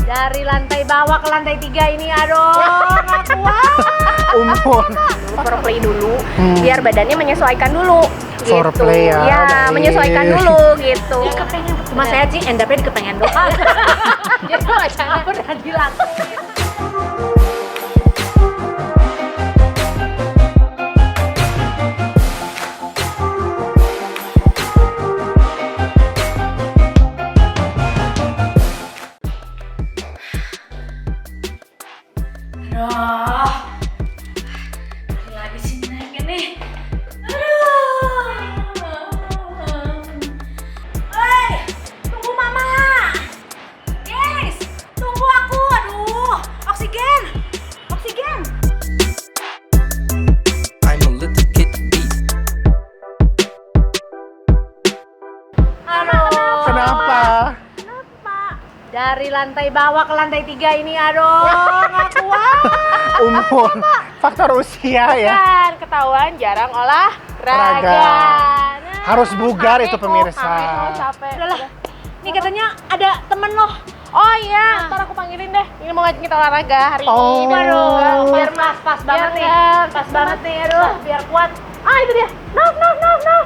Dari lantai bawah ke lantai 3 ini, aduh, nggak kuat. Umur. Foreplay dulu, biar badannya menyesuaikan dulu. Gitu. Foreplay ya, Ya, baik. menyesuaikan dulu gitu. Ya kepengen, cuma saya sih end up-nya kepengen doang. Jadi wacana udah dilakuin. Aduh, lagi sih naiknya nih. Aduh. Hei, tunggu mama. Guys, tunggu aku. Aduh, oksigen. Oksigen. I'm a little kid beast. Aduh. Kenapa? Dari lantai bawah ke lantai 3 ini, aduh, nggak kuat. Umur. Faktor usia ya. Kan ketahuan jarang olahraga. Raga. Nah, Harus bugar itu capek kok, pemirsa. capek. Udahlah. Ini katanya ada temen loh. Oh iya, ntar aku panggilin deh. Ini mau ngajak kita olahraga hari Oh. ini. Aduh, biar pas banget nih. kan, Pas banget nih, aduh, biar kuat. Ah itu dia. No.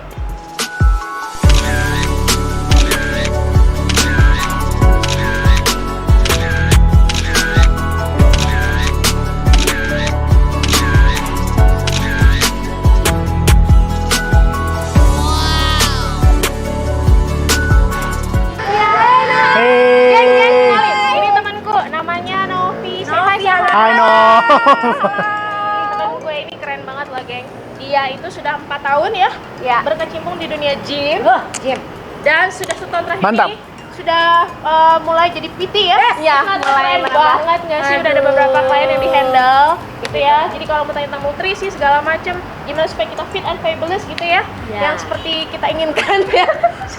Hey. Kenalin, ini temanku, namanya Novi. Say hi sama Hai no. temen gue ini keren banget loh, geng. Dia itu sudah 4 tahun ya, berkecimpung di dunia gym. Jim. Dan sudah setahun terakhir Mantap. ini sudah mulai jadi PT ya. Iya, mulai keren banget nggak sih? Udah ada Aduh. beberapa klien yang di handle gitu ya. Jadi kalau mau tanya tentang nutrisi segala macem, gimana supaya kita fit and fabulous gitu ya, yang seperti kita inginkan ya.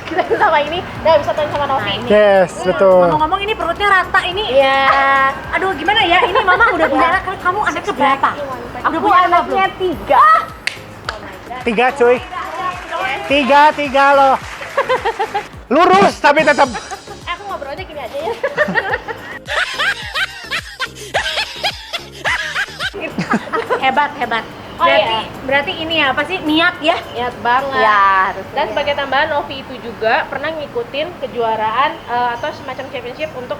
Kita sama ini, udah bisa tanya sama Novi. Yes, betul. Ngomong-ngomong ini perutnya rata ini. Iya. Aduh, gimana ya? Ini mama udah punya anak. Kamu anaknya berapa? Aku punya anak anaknya 3. 3 cuy. 3 loh. Lurus tapi tetap. Aku ngobrolnya gini aja ya. Hebat. Oh, Berarti ini apa sih? Niat ya? Niat banget. Ya, Dan sebagai tambahan, Novi itu juga pernah ngikutin kejuaraan atau semacam championship untuk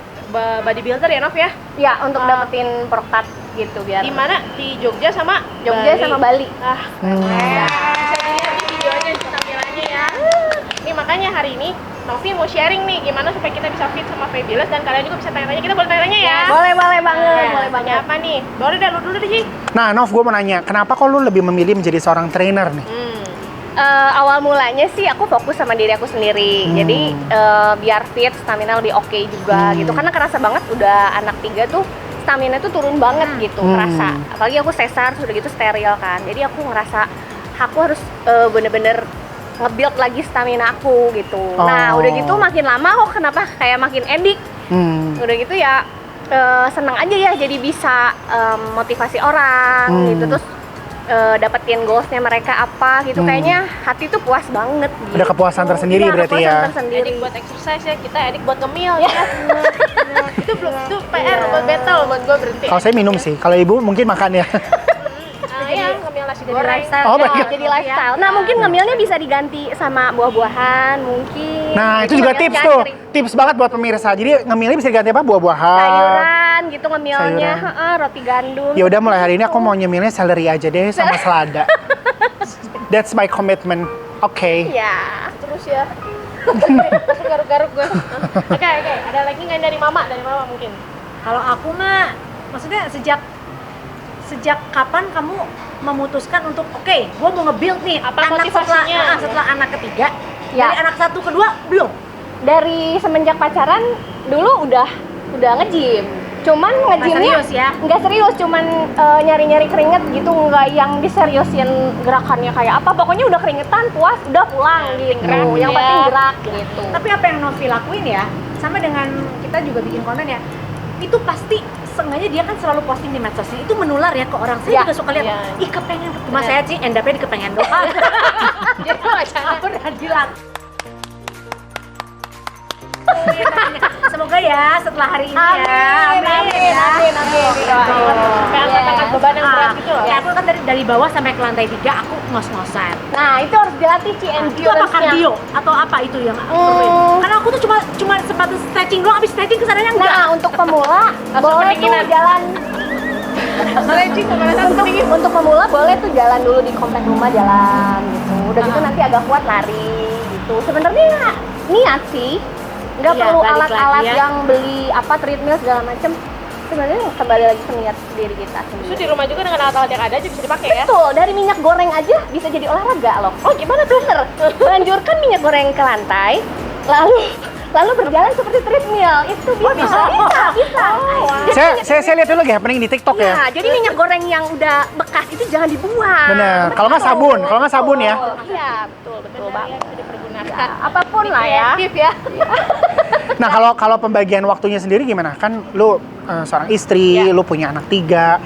bodybuilder ya, Nov ya? Ya, untuk dapetin prokat gitu biar Di mana? Di Jogja sama Jogja sama Bali. Ah, bisa dilihat di videonya, di tampilannya ya. Ini makanya hari ini Novi mau sharing nih gimana supaya kita bisa fit sama fabulous, dan kalian juga bisa tanya-tanya. Kita boleh tanya-tanya ya? Boleh banget, boleh Tanya banget. apa nih? Boleh deh, lu dulu deh, Ji. Nah, Nov, gue mau nanya, kenapa kok lu lebih memilih menjadi seorang trainer nih? Awal mulanya sih aku fokus sama diri aku sendiri. Jadi biar fit, stamina lebih oke juga gitu. Karena kerasa banget udah anak 3 tuh stamina tuh turun banget gitu, kerasa. Apalagi aku sesar, sudah gitu steril kan. Jadi aku ngerasa aku harus bener-bener nge-build lagi stamina aku gitu. Nah, udah gitu makin lama kok kenapa kayak makin edik. Udah gitu ya seneng aja ya jadi bisa motivasi orang gitu, terus dapetin goalsnya mereka apa gitu. Kayaknya hati tuh puas banget gitu. Ada kepuasan tersendiri Iya, berarti kepuasan ya. tersendiri. Edik buat exercise ya, kita edik buat ngemil ya. Itu belum, itu PR buat battle buat gue berhenti. Kalau saya minum sih, kalau ibu mungkin makan ya. Ya, ngemil nasi goreng. Oh, baik. Jadi lifestyle. Nah, mungkin ngemilnya bisa diganti sama buah-buahan mungkin. Nah, itu Gitu, juga ngemil tips jangan tuh. kering. Tips banget buat pemirsa. Jadi ngemilnya bisa diganti apa? Buah-buahan. Sayuran gitu ngemilnya, Sayuran. roti gandum. Ya udah, mulai hari ini aku mau nyemilnya celery aja deh sama selada. That's my commitment. Oke. Ya. Terus ya. Langsung garuk-garuk gue. Oke, ada lagi nggak dari mama? Dari mama mungkin. Kalau aku mah, maksudnya sejak kapan kamu memutuskan untuk oke, gue mau nge-build nih Apa anak motivasinya? setelah anak ketiga, Ya. dari anak 1 kedua belum? Dari semenjak pacaran dulu udah nge-gym. Cuman nge-gymnya serius ya? nggak serius, cuman nyari-nyari keringet gitu, nggak yang diseriusin gerakannya kayak apa. Pokoknya udah keringetan, puas, udah pulang gitu. gerak Yang ya. penting gerak gitu. Tapi apa yang Novi lakuin ya, sama dengan kita juga bikin konten ya, itu pasti sengaja dia kan selalu posting di medsos, itu menular ya ke orang. Saya Ya. juga suka lihat, Iya. ih kepengen, cuma saya sih end up-nya di kepengen doang. Jadi wacana Aku udah bilang. Semoga ya setelah hari ini Amin, ya. amin. Kayak angkat-angkat beban yang berat gitu loh. Ya, aku kan dari bawah sampai ke lantai 3 aku ngos-ngosan. Nah, itu harus dilatih Ci Itu apa endurance-nya. kardio atau apa itu yang aku perluin? Karena aku tuh cuma sebatas stretching doang, habis stretching kesananya enggak. Nah, untuk pemula boleh tuh pendinginan. jalan Stretching pemanasan pendingin. untuk pemula boleh tuh jalan dulu di komplek rumah jalan gitu. Udah gitu nanti agak kuat lari gitu. Sebenarnya niat sih. Nggak Iya, perlu balik alat-alat lagi ya. yang beli apa treadmill segala macem. Sebenarnya kembali lagi ke niat diri kita Itu sendiri. di rumah juga dengan alat-alat yang ada aja bisa dipakai ya. Betul, dari minyak goreng aja bisa jadi olahraga loh. Oh gimana tuh? Bener. Lanjurkan minyak goreng ke lantai, lalu berjalan seperti treadmill. Itu bisa. Bisa. Saya lihat dulu lagi happening di TikTok Ya, ya. jadi minyak goreng yang udah bekas itu jangan dibuang. Bener. Kalau nggak sabun ya. Iya, betul banget. Bisa dipergunakan. Ya, apapun lah ya. Kreatif ya. Nah kalau pembagian waktunya sendiri gimana? Kan lu seorang istri, lu punya anak 3.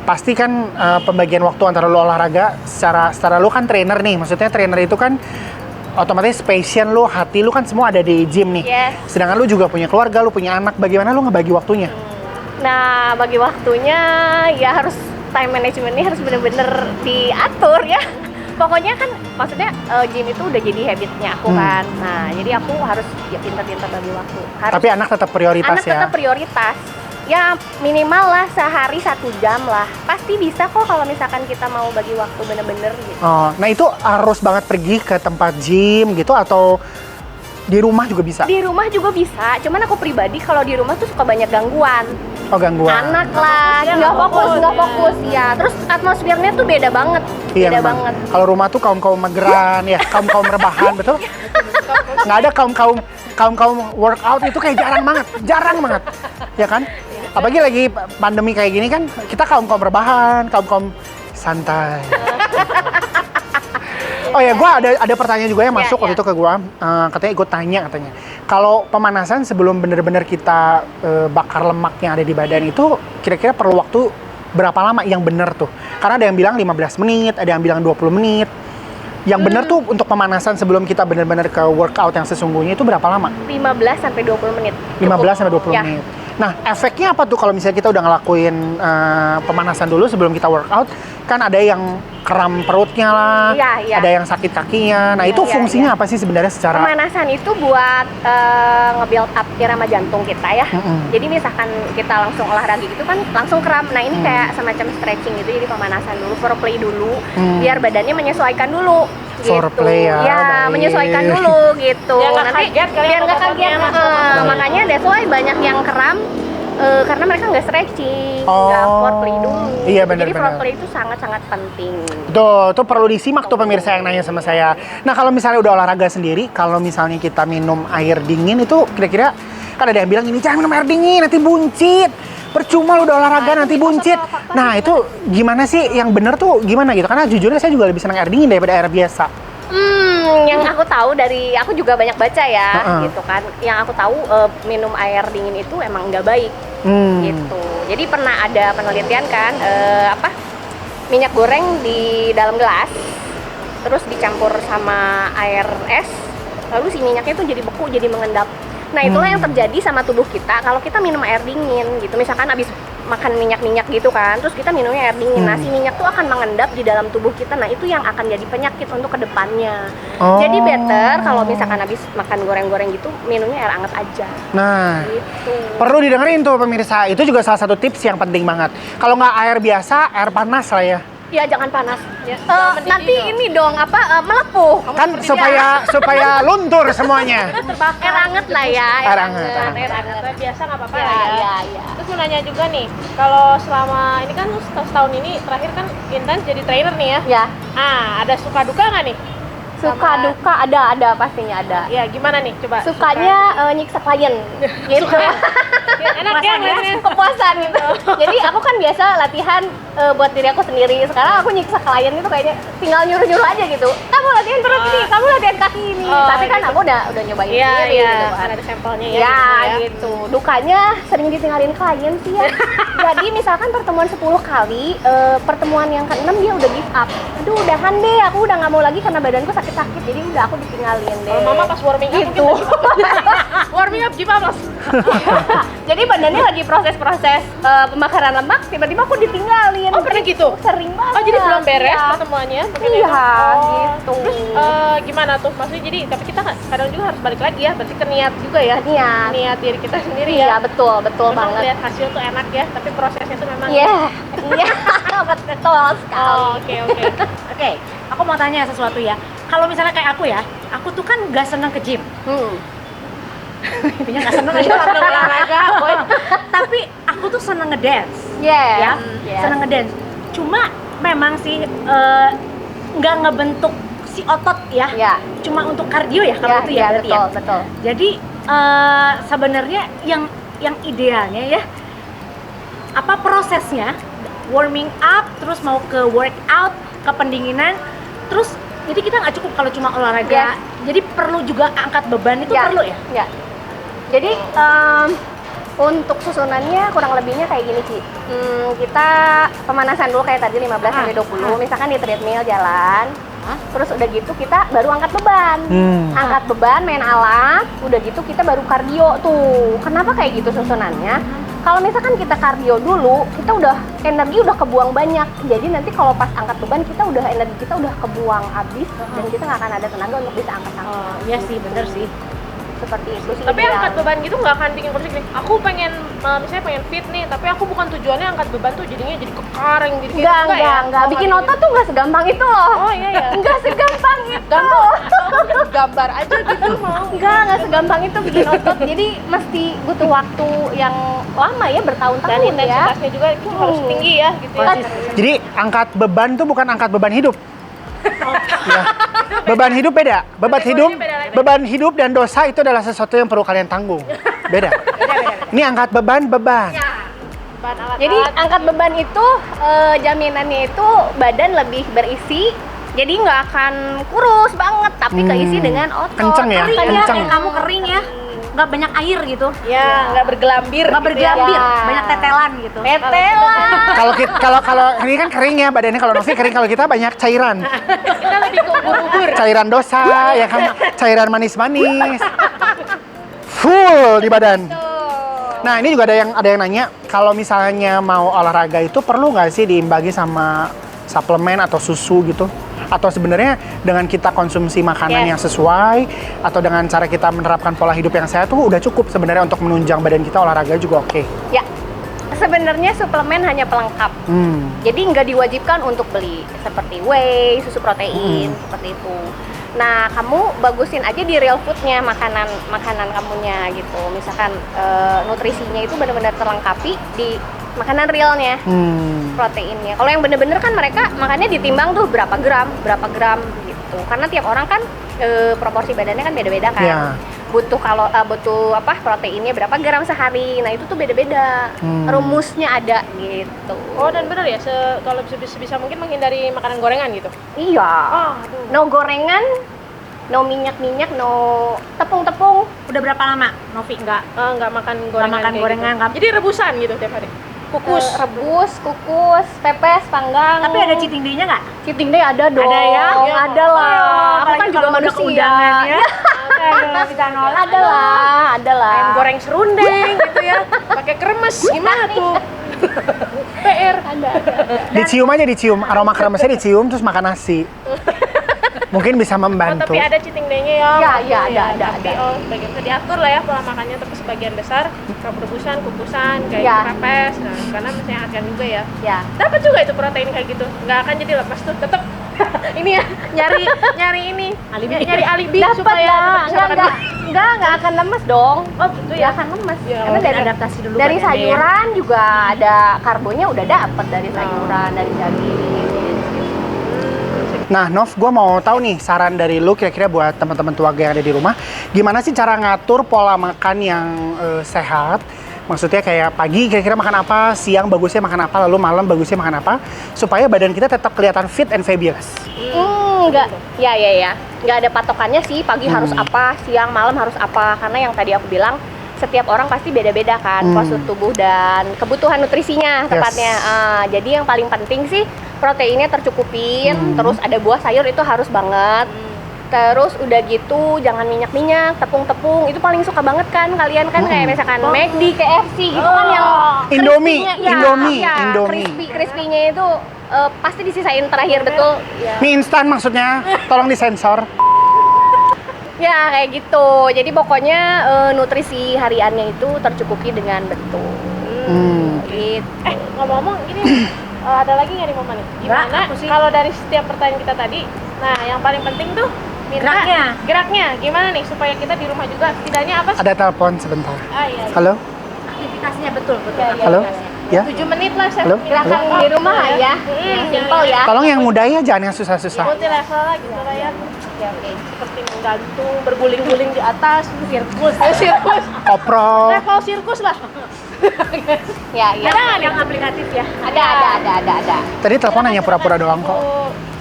Pasti kan pembagian waktu antara lu olahraga secara lu kan trainer nih. Maksudnya trainer itu kan otomatis passion lu, hati lu kan semua ada di gym nih. Yes. Sedangkan lu juga punya keluarga, lu punya anak. Bagaimana lu ngebagi waktunya? Nah, bagi waktunya ya harus time management-nya harus bener-bener diatur ya. Pokoknya kan maksudnya gym itu udah jadi habitnya aku kan. Nah, jadi aku harus ya pintar-pintar bagi waktu. Harus Tapi anak tetap prioritas anak ya. tetap prioritas. Ya minimal lah sehari 1 jam lah. Pasti bisa kok kalau misalkan kita mau bagi waktu bener-bener gitu. Oh, nah itu harus banget pergi ke tempat gym gitu atau di rumah juga bisa? Di rumah juga bisa, cuman aku pribadi kalau di rumah tuh suka banyak gangguan. Oh, gangguan. Anak lah, nggak fokus ya. Terus atmosfernya tuh beda banget, Iya, beda memang. banget. Kalau rumah tuh kaum mageran ya, kaum rebahan, betul? Nggak ada kaum workout itu kayak jarang banget, ya kan? Apalagi lagi pandemi kayak gini kan, kita kaum rebahan, kaum santai. Oh ya, gue ada pertanyaan juga yang masuk waktu itu ke gue, katanya kalau pemanasan sebelum bener-bener kita bakar lemak yang ada di badan itu kira-kira perlu waktu berapa lama yang bener tuh? Karena ada yang bilang 15 menit, ada yang bilang 20 menit. Yang bener tuh untuk pemanasan sebelum kita bener-bener ke workout yang sesungguhnya itu berapa lama? 15 sampai 20 menit. 15 sampai 20 Ya. menit. Nah, efeknya apa tuh kalau misalnya kita udah ngelakuin pemanasan dulu sebelum kita workout? Kan ada yang kram perutnya lah, Iya. ada yang sakit kakinya. Nah, itu Iya, fungsinya iya. apa sih sebenarnya secara Pemanasan itu buat nge-build up irama jantung kita ya. Jadi misalkan kita langsung olahraga gitu kan langsung kram. Nah ini kayak semacam stretching gitu. Jadi pemanasan dulu, foreplay dulu, biar badannya menyesuaikan dulu. Foreplay ya, baik. Menyesuaikan dulu gitu. Biar nggak kaget kali biar ya nggak sama kaget. ototnya, mas. Makanya that's why banyak yang kram. Karena mereka nggak stretching, Oh. nggak foreplay dulu. Iya, benar, Jadi benar. foreplay itu sangat-sangat penting. Tuh perlu disimak tuh pemirsa yang nanya sama saya. Nah, kalau misalnya udah olahraga sendiri, kalau misalnya kita minum air dingin itu kira-kira kan ada yang bilang ini jangan minum air dingin nanti buncit. Percuma lu udah olahraga nanti buncit. Nah, itu gimana sih yang bener tuh gimana gitu? Karena jujurnya saya juga lebih senang air dingin daripada air biasa. Yang aku tahu dari aku juga banyak baca ya, Uh-uh. gitu kan. Yang aku tahu minum air dingin itu emang nggak baik, gitu. Jadi pernah ada penelitian kan, minyak goreng di dalam gelas, terus dicampur sama air es, lalu si minyaknya itu jadi beku, jadi mengendap. Nah itulah yang terjadi sama tubuh kita kalau kita minum air dingin, gitu. Misalkan abis makan minyak-minyak gitu kan, terus kita minumnya air dingin, nah si minyak tuh akan mengendap di dalam tubuh kita. Nah itu yang akan jadi penyakit untuk kedepannya. Oh. Jadi better kalau misalkan habis makan goreng-goreng gitu minumnya air hangat aja. Nah, Gitu. perlu didengerin tuh pemirsa. Itu juga salah satu tips yang penting banget. Kalau nggak air biasa, air panas lah ya. Ya jangan panas. Ya, jangan mendidih Nanti dong. ini dong melepuh. Kan supaya luntur semuanya. Air hangat lah ya. Air hangat. Air hangat. Air biasa nggak apa-apa Ya, lah ya. ya. Terus mau nanya juga nih, kalau selama ini kan setahun ini terakhir kan Intan jadi trainer nih ya. Ya. Ada suka duka nggak nih? Suka Sama- duka ada pastinya ada. Ya gimana nih coba? Sukanya nyiksa klien gitu. Ya, enak ya ngeliatnya. Kepuasan gitu. Jadi aku kan biasa latihan buat diri aku sendiri. Sekarang aku nyiksa klien itu kayaknya tinggal nyuruh-nyuruh aja gitu. Kamu latihan perut ini, kamu latihan kaki ini. Oh, Tapi kan gitu. aku udah nyobain Iya, sendiri iya. gitu kan. Kan ada sampelnya ya. Ya, gitu gitu. Dukanya sering ditinggalin klien sih ya. Jadi misalkan pertemuan 10 kali, pertemuan yang ke-6 dia udah give up. Aduh, udahan deh, aku udah nggak mau lagi karena badanku sakit-sakit. Jadi udah aku ditinggalin deh. Kalau mama pas warming up gitu. warming up gym apa? Jadi badannya lagi proses-proses pembakaran lemak, tiba-tiba aku ditinggalin. Oh, pernah gitu? Sering banget. Oh, jadi belum beres ya. pertemuannya? Iya, Oh. gitu. Terus gimana tuh? Maksudnya jadi, tapi kita kadang juga harus balik lagi ya, berarti ke niat juga ya. Niat. Niat diri kita sendiri Iya, ya. betul Memang banget. lihat hasil tuh enak ya, tapi prosesnya tuh memang. Iya, iya, betul sekali. Oh, oke. Oke, aku mau tanya sesuatu ya. Kalau misalnya kayak aku ya, aku tuh kan gak seneng ke gym. Intinya gak seneng aja Seneng olahraga, boy. Tapi aku tuh seneng ngedance. Yes, Ya, yes. seneng ngedance. Cuma memang sih nggak ngebentuk si otot ya. Ya. Cuma untuk kardio ya kalau itu ya, berarti betul, ya. betul. Jadi sebenarnya yang idealnya ya apa prosesnya warming up terus mau ke workout ke pendinginan terus jadi kita nggak cukup kalau cuma olahraga. Yes. Jadi perlu juga angkat beban itu perlu ya. Ya. Jadi untuk susunannya kurang lebihnya kayak gini Ci. Kita pemanasan dulu kayak tadi 15 sampai 20. Misalkan di treadmill jalan. Terus udah gitu kita baru angkat beban. Angkat beban, main alat, udah gitu kita baru kardio tuh. Kenapa kayak gitu susunannya? Kalau misalkan kita kardio dulu, kita udah energi udah kebuang banyak. Jadi nanti kalau pas angkat beban kita udah energi kita udah kebuang habis dan kita nggak akan ada tenaga untuk bisa angkat-angkat. Oh, iya sih, bener sih. Seperti itu sih. Tapi ideal. angkat beban gitu nggak akan bikin kurus gini. Aku pengen, misalnya pengen fit nih, tapi aku bukan tujuannya angkat beban tuh jadinya jadi kekareng, jadi kayak Enggak, gitu ya? enggak. Bikin otot tuh nggak segampang itu loh. Oh iya ya. Enggak segampang itu. Gambar aja gitu mau. Enggak segampang itu bikin otot. Jadi mesti butuh waktu yang lama ya, Dan bertahun-tahun ya. intensitasnya juga itu harus tinggi ya gitu ya. Jadi angkat beban tuh bukan angkat beban hidup. Ya. Beban hidup beda. Beban hidup dan dosa itu adalah sesuatu yang perlu kalian tanggung. Beda. Ini angkat beban. Bahan alat-alat. Jadi angkat beban itu jaminannya itu badan lebih berisi. Jadi nggak akan kurus banget, tapi keisi dengan otot. Kenceng ya, Kering ya, kenceng. kayak kamu kering ya. Nggak banyak air gitu. ya nggak bergelambir. Nggak gitu bergelambir, ya. banyak tetelan gitu. Tetelan. Kalau ini kan kering ya badannya, kalau Novi kering, kalau kita banyak cairan. Kita lebih ke ubur-ubur. Cairan dosa, ya kan, cairan manis-manis. Full di badan. Nah, ini juga ada yang nanya, kalau misalnya mau olahraga itu perlu nggak sih diimbangi sama suplemen atau susu gitu? Atau sebenarnya dengan kita konsumsi makanan yang sesuai atau dengan cara kita menerapkan pola hidup yang sehat tuh udah cukup sebenarnya untuk menunjang badan kita, olahraga juga oke. Ya. Sebenarnya suplemen hanya pelengkap. Jadi nggak diwajibkan untuk beli seperti whey, susu protein, seperti itu. Nah, kamu bagusin aja di real foodnya, makanan kamunya gitu. Misalkan nutrisinya itu benar-benar terlengkapi di makanan realnya, proteinnya. Kalau yang bener-bener kan mereka makannya ditimbang tuh berapa gram gitu. Karena tiap orang kan proporsi badannya kan beda-beda kan. Ya. Butuh proteinnya berapa gram sehari. Nah, itu tuh beda-beda. Rumusnya ada gitu. Oh, dan benar ya, kalau bisa mungkin menghindari makanan gorengan gitu. Iya. Oh, aduh. No gorengan, no minyak-minyak, no tepung-tepung. Udah berapa lama Novi nggak Nggak makan gorengan. makan kayak gorengan, gitu. nggak- Jadi rebusan gitu tiap hari. Kukus. Rebus, kukus, pepes, panggang. Tapi ada cheating day-nya nggak? cheating day ada dong. Ada ya? Ada lah. Aku Apalagi kan juga kalau udah manusia. keundangan ya. Aduh, bisa nolak. Ada lah, ada lah. Ayam goreng serundeng gitu ya. Pakai kremes gimana tuh? PR. Ada. Dicium aroma kremesnya dicium terus makan nasi. Mungkin bisa Oh, membantu. tapi ada cheating day-nya ya. Ya, maksudnya ya, ada. Tapi sebagian besar diatur lah ya pola makannya, tapi sebagian besar rebusan, kukusan, kayak Ya. pepes. Nah, karena mensehatkan juga ya. Ya. Dapat juga itu protein kayak gitu. Nggak akan jadi lepas tuh, tetap ini ya nyari ini nyari alibi Dapat supaya lah. tetap bisa makan. Enggak akan lemes dong. Oh gitu Nggak ya. akan lemes. Ya, Karena mungkin dari adaptasi dulu dari badannya ya. sayuran juga ada karbonya udah dapet dari sayuran, dari daging. Nah, Nov, gue mau tahu nih saran dari lu kira-kira buat teman-teman keluarga yang ada di rumah, gimana sih cara ngatur pola makan yang sehat? Maksudnya kayak pagi kira-kira makan apa, siang bagusnya makan apa, lalu malam bagusnya makan apa, supaya badan kita tetap kelihatan fit and fabulous. Enggak. Ya. Enggak ada patokannya sih, pagi harus apa, siang, malam harus apa. Karena yang tadi aku bilang, setiap orang pasti beda-beda kan, postur tubuh dan kebutuhan nutrisinya tepatnya. Jadi yang paling penting sih proteinnya tercukupin, terus ada buah sayur itu harus banget. Terus udah gitu jangan minyak-minyak, tepung-tepung. Itu paling suka banget kan kalian kan kayak misalkan McD, KFC gitu kan yang Indomie, crispy-nya- ya, Indomie, ya, Indomie. crispy-nya itu pasti disisain terakhir betul. Ya. Mie instan maksudnya, tolong disensor. Ya kayak gitu. Jadi pokoknya nutrisi hariannya itu tercukupi dengan betul. Gitu. Ngomong-ngomong ini ada lagi nggak di momen nih? Gimana Nggak, aku sih. kalau dari setiap pertanyaan kita tadi, nah yang paling penting tuh minta geraknya gimana nih supaya kita di rumah juga setidaknya apa sih? Ada telepon sebentar. Iya. Halo? Aktivitasnya betul. Halo? Ya? 7 menit lah saya Halo? Gerakan di rumah ya, yang simple ya. Tolong yang mudah ya, jangan yang susah-susah. multi level lah gitu lah ya. Seperti menggantung, berguling-guling di atas, sirkus, sirkus, Koprol. level sirkus lah. Ya, ya. Ada nggak nih? Yang aplikatif ya. Ada. Tadi telepon hanya pura-pura doang kok.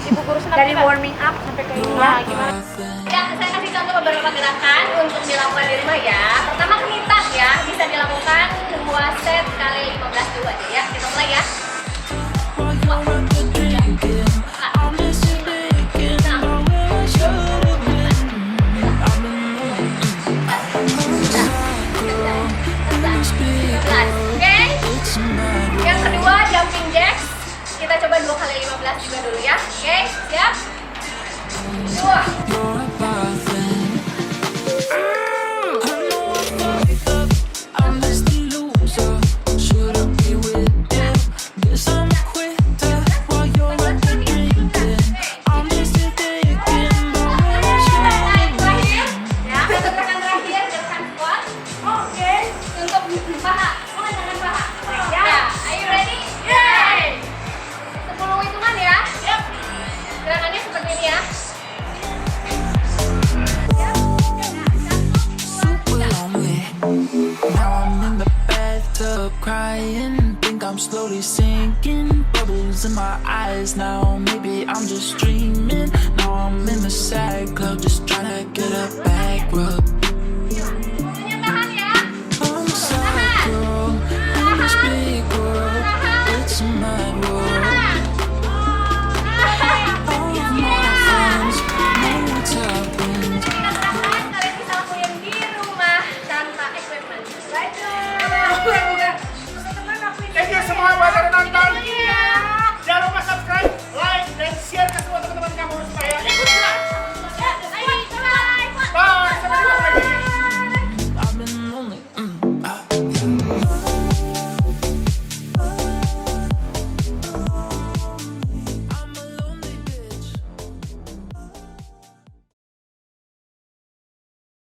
Ibu guru senam Dari kita. warming up sampai ke ini. Nah, gimana? Ya, saya kasih contoh beberapa gerakan untuk dilakukan di rumah ya. Pertama kenitak ya, bisa dilakukan 2 set kali 15 dulu aja ya. Kita mulai ya. Oke. Yang kedua jumping jacks. Kita coba 2 kali 15 juga dulu ya. Oke, siap? 2. I'm just a loser. Shouldn't be with them. Guess I'm a quitter while you're up there drinking. I'm just a thinking about what Naik terakhir. Ya, gerakan terakhir, gerakan squat. Oke. Untuk paha, menggunakan paha. Ya, are you ready? Yay! 10 hitungan ya. Yep. Gerakannya seperti ini ya. super lonely. Now I'm in the bathtub crying. Think I'm slowly sinking. Bubbles in my eyes now. Maybe I'm just dreaming.